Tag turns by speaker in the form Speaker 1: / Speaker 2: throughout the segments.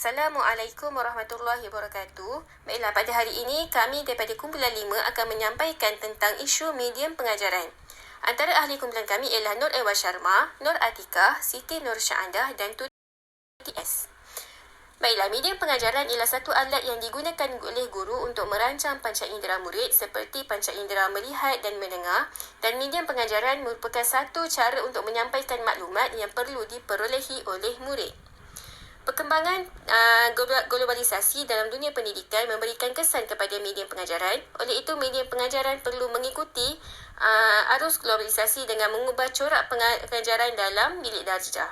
Speaker 1: Assalamualaikum warahmatullahi wabarakatuh. Baiklah, pada hari ini kami daripada kumpulan 5 akan menyampaikan tentang isu medium pengajaran. Antara ahli kumpulan kami ialah Nur Ewa Sharma, Nur Atikah, Siti Nur Syaandah dan Tuti S. Baiklah, medium pengajaran ialah satu alat yang digunakan oleh guru untuk merancang panca indera murid seperti panca indera melihat dan mendengar, dan medium pengajaran merupakan satu cara untuk menyampaikan maklumat yang perlu diperolehi oleh murid. Perkembangan globalisasi dalam dunia pendidikan memberikan kesan kepada medium pengajaran. Oleh itu, medium pengajaran perlu mengikuti arus globalisasi dengan mengubah corak pengajaran dalam bilik darjah.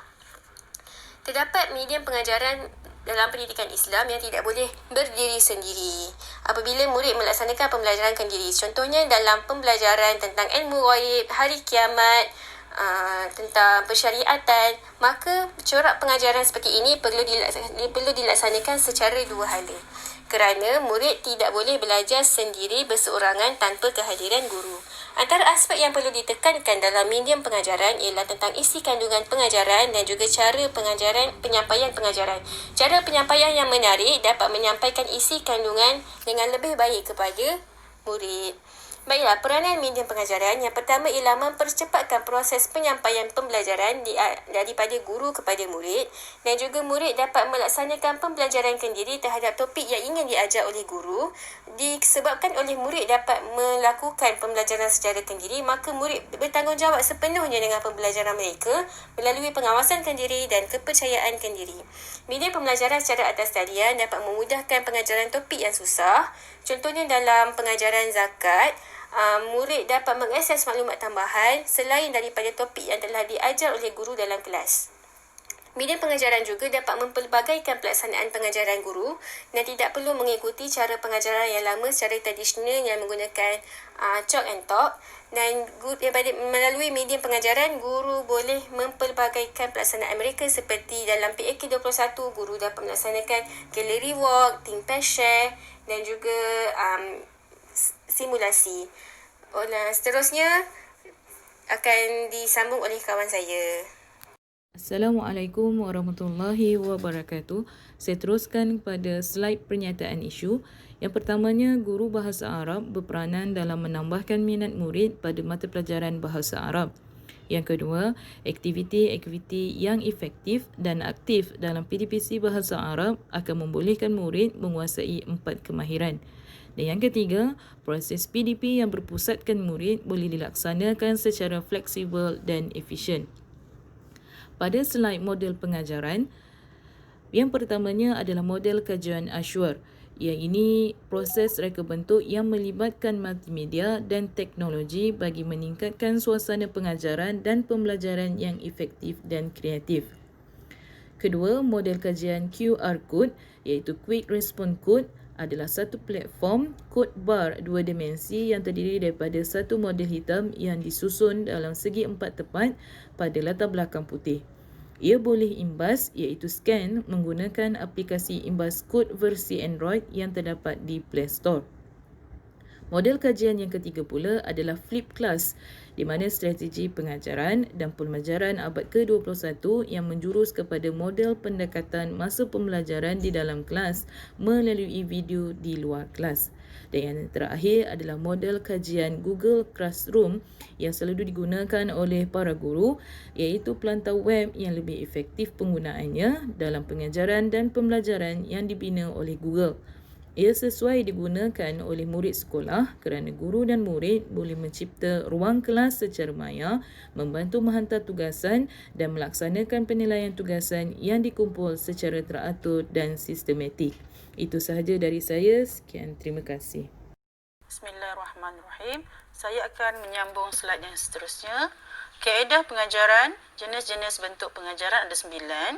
Speaker 1: Terdapat medium pengajaran dalam pendidikan Islam yang tidak boleh berdiri sendiri apabila murid melaksanakan pembelajaran kendiri. Contohnya dalam pembelajaran tentang ilmu ghaib, hari kiamat, tentang persyariatan, maka corak pengajaran seperti ini perlu dilaksanakan secara dua hala, kerana murid tidak boleh belajar sendiri berseorangan tanpa kehadiran guru. Antara aspek yang perlu ditekankan dalam medium pengajaran ialah tentang isi kandungan pengajaran dan juga cara penyampaian pengajaran. Cara penyampaian yang menarik dapat menyampaikan isi kandungan dengan lebih baik kepada murid. Baiklah, peranan medium pengajaran yang pertama ialah mempercepatkan proses penyampaian pembelajaran daripada guru kepada murid, dan juga murid dapat melaksanakan pembelajaran kendiri terhadap topik yang ingin diajar oleh guru. Disebabkan oleh murid dapat melakukan pembelajaran secara kendiri, maka murid bertanggungjawab sepenuhnya dengan pembelajaran mereka melalui pengawasan kendiri dan kepercayaan kendiri. Medium pembelajaran secara atas talian dapat memudahkan pengajaran topik yang susah. Contohnya dalam pengajaran zakat, murid dapat mengakses maklumat tambahan selain daripada topik yang telah diajar oleh guru dalam kelas. Medium pengajaran juga dapat mempelbagaikan pelaksanaan pengajaran guru dan tidak perlu mengikuti cara pengajaran yang lama secara tradisional yang menggunakan chalk and talk. Dan melalui medium pengajaran, guru boleh mempelbagaikan pelaksanaan mereka seperti dalam PAK21, guru dapat melaksanakan gallery walk, think pass share dan juga simulasi. Seterusnya akan disambung oleh kawan saya.
Speaker 2: Assalamualaikum warahmatullahi wabarakatuh. Saya teruskan pada slide pernyataan isu. Yang pertamanya, guru bahasa Arab berperanan dalam menambahkan minat murid pada mata pelajaran bahasa Arab. Yang kedua, aktiviti-aktiviti yang efektif dan aktif dalam PDPC bahasa Arab akan membolehkan murid menguasai 4 kemahiran. Dan yang ketiga, proses PDP yang berpusatkan murid boleh dilaksanakan secara fleksibel dan efisien. Pada slide model pengajaran, yang pertamanya adalah model kajian Ashwar. Yang ini proses reka bentuk yang melibatkan multimedia dan teknologi bagi meningkatkan suasana pengajaran dan pembelajaran yang efektif dan kreatif. Kedua, model kajian QR Code iaitu Quick Response Code adalah satu platform kod bar 2 dimensi yang terdiri daripada satu model hitam yang disusun dalam segi 4 tepat pada latar belakang putih. Ia boleh imbas iaitu scan menggunakan aplikasi imbas kod versi Android yang terdapat di Play Store. Model kajian yang ketiga pula adalah Flip Class, di mana strategi pengajaran dan pembelajaran abad ke-21 yang menjurus kepada model pendekatan masa pembelajaran di dalam kelas melalui video di luar kelas. Dan yang terakhir adalah model kajian Google Classroom yang selalu digunakan oleh para guru, iaitu pelantar web yang lebih efektif penggunaannya dalam pengajaran dan pembelajaran yang dibina oleh Google. Ia sesuai digunakan oleh murid sekolah kerana guru dan murid boleh mencipta ruang kelas secara maya, membantu menghantar tugasan dan melaksanakan penilaian tugasan yang dikumpul secara teratur dan sistematik. Itu sahaja dari saya. Sekian, terima kasih.
Speaker 3: Bismillahirrahmanirrahim. Saya akan menyambung slide yang seterusnya. Kaedah pengajaran, jenis-jenis bentuk pengajaran ada 9.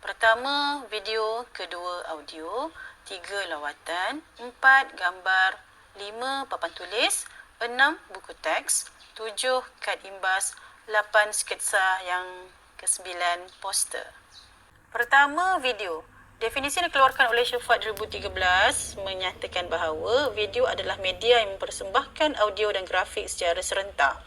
Speaker 3: Pertama, video. Kedua, audio. 3, lawatan. 4, gambar. 5, papan tulis. 6, buku teks. 7, kad imbas. 8, sketsa. Yang ke-9, poster. Pertama, video. Definisi yang dikeluarkan oleh Syufat 2013 menyatakan bahawa video adalah media yang mempersembahkan audio dan grafik secara serentak.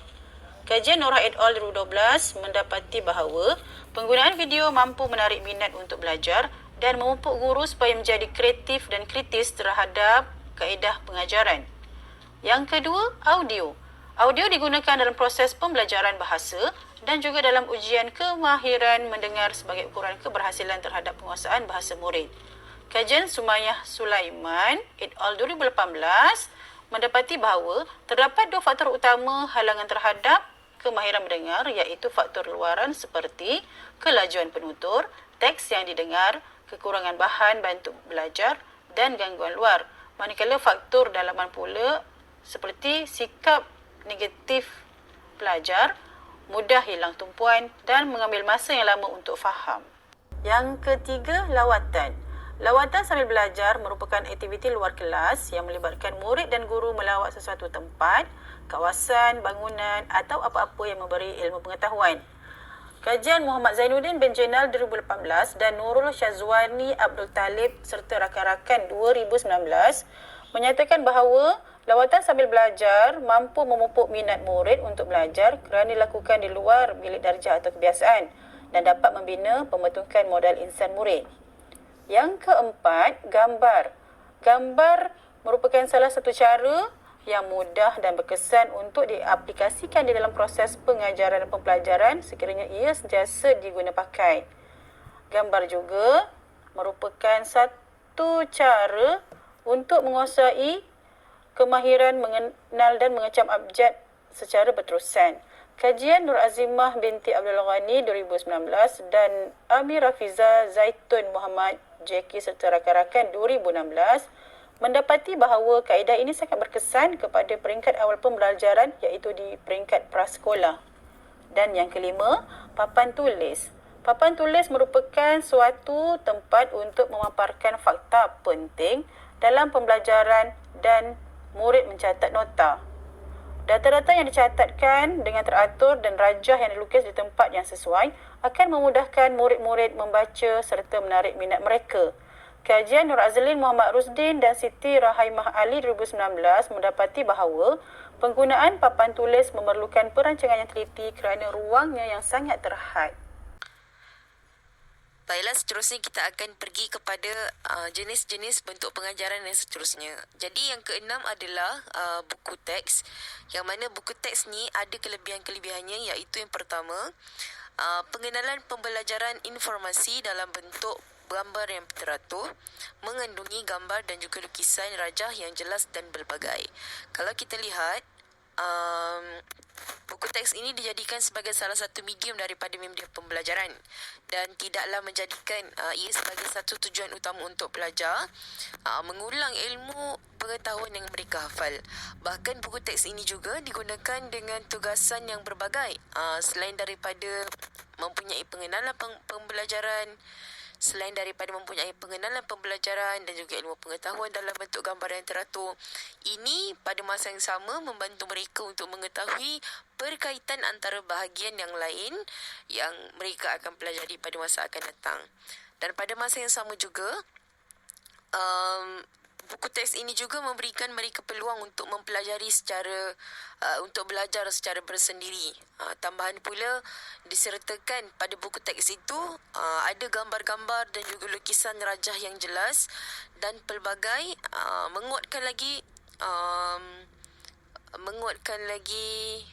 Speaker 3: Kajian Nora et al. 2012 mendapati bahawa penggunaan video mampu menarik minat untuk belajar dan memupuk guru supaya menjadi kreatif dan kritis terhadap kaedah pengajaran. Yang kedua, audio. Audio digunakan dalam proses pembelajaran bahasa dan juga dalam ujian kemahiran mendengar sebagai ukuran keberhasilan terhadap penguasaan bahasa murid. Kajian Sumayyah Sulaiman et al. 2018 mendapati bahawa terdapat dua faktor utama halangan terhadap kemahiran mendengar, iaitu faktor luaran seperti kelajuan penutur, teks yang didengar, kekurangan bahan bantu belajar dan gangguan luar. Manakala faktor dalaman pula seperti sikap negatif pelajar, mudah hilang tumpuan dan mengambil masa yang lama untuk faham. Yang ketiga, lawatan. Lawatan sambil belajar merupakan aktiviti luar kelas yang melibatkan murid dan guru melawat sesuatu tempat, kawasan, bangunan atau apa-apa yang memberi ilmu pengetahuan. Kajian Muhammad Zainuddin bin Jainal 2018 dan Nurul Syazwani Abdul Talib serta rakan-rakan 2019 menyatakan bahawa lawatan sambil belajar mampu memupuk minat murid untuk belajar kerana dilakukan di luar bilik darjah atau kebiasaan dan dapat membina pembentukan modal insan murid. Yang keempat, gambar. Gambar merupakan salah satu cara yang mudah dan berkesan untuk diaplikasikan di dalam proses pengajaran dan pembelajaran sekiranya ia sentiasa diguna pakai. Gambar juga merupakan satu cara untuk menguasai kemahiran mengenal dan mengecam abjad secara berterusan. Kajian Nur Azimah binti Abdul Ghani 2019 dan Amir Rafiza Zaitun Muhammad Jeki serta rakan-rakan 2016 mendapati bahawa kaedah ini sangat berkesan kepada peringkat awal pembelajaran iaitu di peringkat prasekolah. Dan yang kelima, papan tulis. Papan tulis merupakan suatu tempat untuk memaparkan fakta penting dalam pembelajaran dan murid mencatat nota. Data-data yang dicatatkan dengan teratur dan rajah yang dilukis di tempat yang sesuai akan memudahkan murid-murid membaca serta menarik minat mereka. Kajian Nur Azlin Muhammad Rusdin dan Siti Rahaimah Ali 2019 mendapati bahawa penggunaan papan tulis memerlukan perancangan yang teliti kerana ruangnya yang sangat terhad.
Speaker 1: Baiklah, seterusnya kita akan pergi kepada jenis-jenis bentuk pengajaran yang seterusnya. Jadi yang keenam adalah buku teks. Yang mana buku teks ni ada kelebihan-kelebihannya, iaitu yang pertama, pengenalan pembelajaran informasi dalam bentuk gambar yang teratur, mengandungi gambar dan juga lukisan rajah yang jelas dan berbagai. Kalau kita lihat, buku teks ini dijadikan sebagai salah satu medium daripada medium pembelajaran dan tidaklah menjadikan ia sebagai satu tujuan utama untuk pelajar mengulang ilmu pengetahuan yang mereka hafal. Bahkan buku teks ini juga digunakan dengan tugasan yang berbagai, selain daripada mempunyai pengenalan pembelajaran, dan juga ilmu pengetahuan dalam bentuk gambar yang teratur. Ini pada masa yang sama membantu mereka untuk mengetahui perkaitan antara bahagian yang lain yang mereka akan pelajari pada masa akan datang. Dan pada masa yang sama juga, buku teks ini juga memberikan mereka peluang untuk mempelajari untuk belajar secara bersendiri. Tambahan pula, disertakan pada buku teks itu ada gambar-gambar dan juga lukisan rajah yang jelas dan pelbagai, menguatkan lagi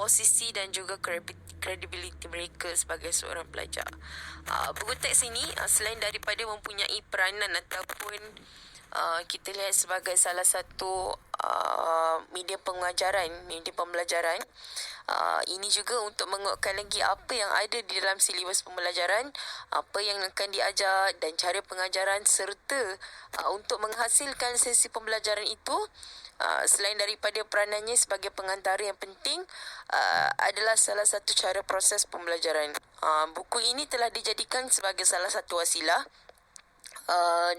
Speaker 1: posisi dan juga credibility mereka sebagai seorang pelajar. Buku teks ini selain daripada mempunyai peranan ataupun kita lihat sebagai salah satu media pembelajaran, ini juga untuk menguatkan lagi apa yang ada di dalam silibus pembelajaran, apa yang akan diajar dan cara pengajaran, serta untuk menghasilkan sesi pembelajaran itu, selain daripada peranannya sebagai pengantara yang penting, adalah salah satu cara proses pembelajaran. Buku ini telah dijadikan sebagai salah satu wasilah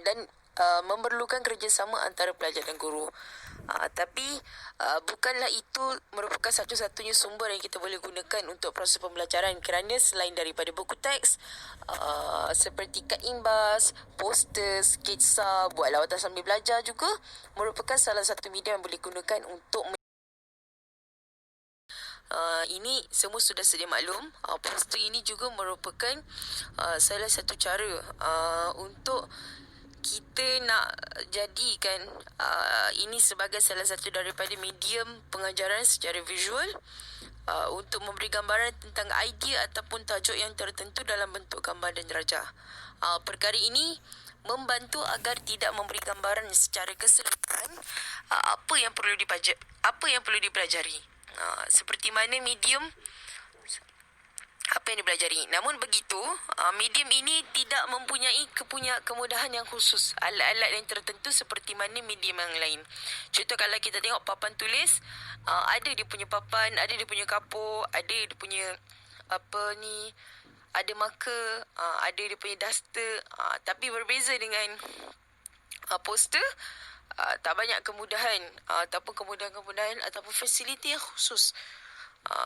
Speaker 1: dan memerlukan kerjasama antara pelajar dan guru. Tapi bukanlah itu merupakan satu-satunya sumber yang kita boleh gunakan untuk proses pembelajaran, kerana selain daripada buku teks, seperti kad imbas, poster, sketsa, buat lawatan sambil belajar juga merupakan salah satu media yang boleh gunakan untuk
Speaker 2: Ini semua sudah sedia maklum. Poster ini juga merupakan salah satu cara untuk kita nak jadikan ini sebagai salah satu daripada medium pengajaran secara visual untuk memberi gambaran tentang idea ataupun tajuk yang tertentu dalam bentuk gambar dan darjah. Perkara ini membantu agar tidak memberi gambaran secara keseluruhan apa yang perlu dipelajari. Seperti mana medium apa yang dipelajari. Namun begitu, medium ini tidak mempunyai kemudahan yang khusus. Alat-alat yang tertentu seperti mana medium yang lain. Contoh kalau kita tengok papan tulis, ada dia punya papan, ada dia punya kapur, ada dia punya ada marker, ada dia punya duster. Tapi berbeza dengan poster, tak banyak kemudahan ataupun kemudahan ataupun fasiliti yang khusus.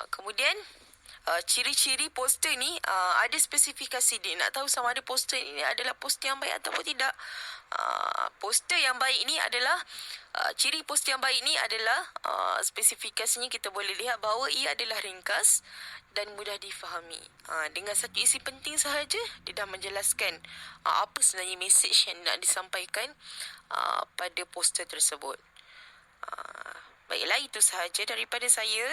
Speaker 2: Kemudian ciri-ciri poster ni ada spesifikasi dia. Nak tahu sama ada poster ini adalah poster yang baik ataupun tidak. Poster yang baik ni adalah ciri poster yang baik ni adalah spesifikasinya kita boleh lihat bahawa ia adalah ringkas dan mudah difahami. Dengan satu isi penting sahaja dia dah menjelaskan apa sebenarnya mesej yang nak disampaikan pada poster tersebut. Baiklah, itu sahaja daripada saya.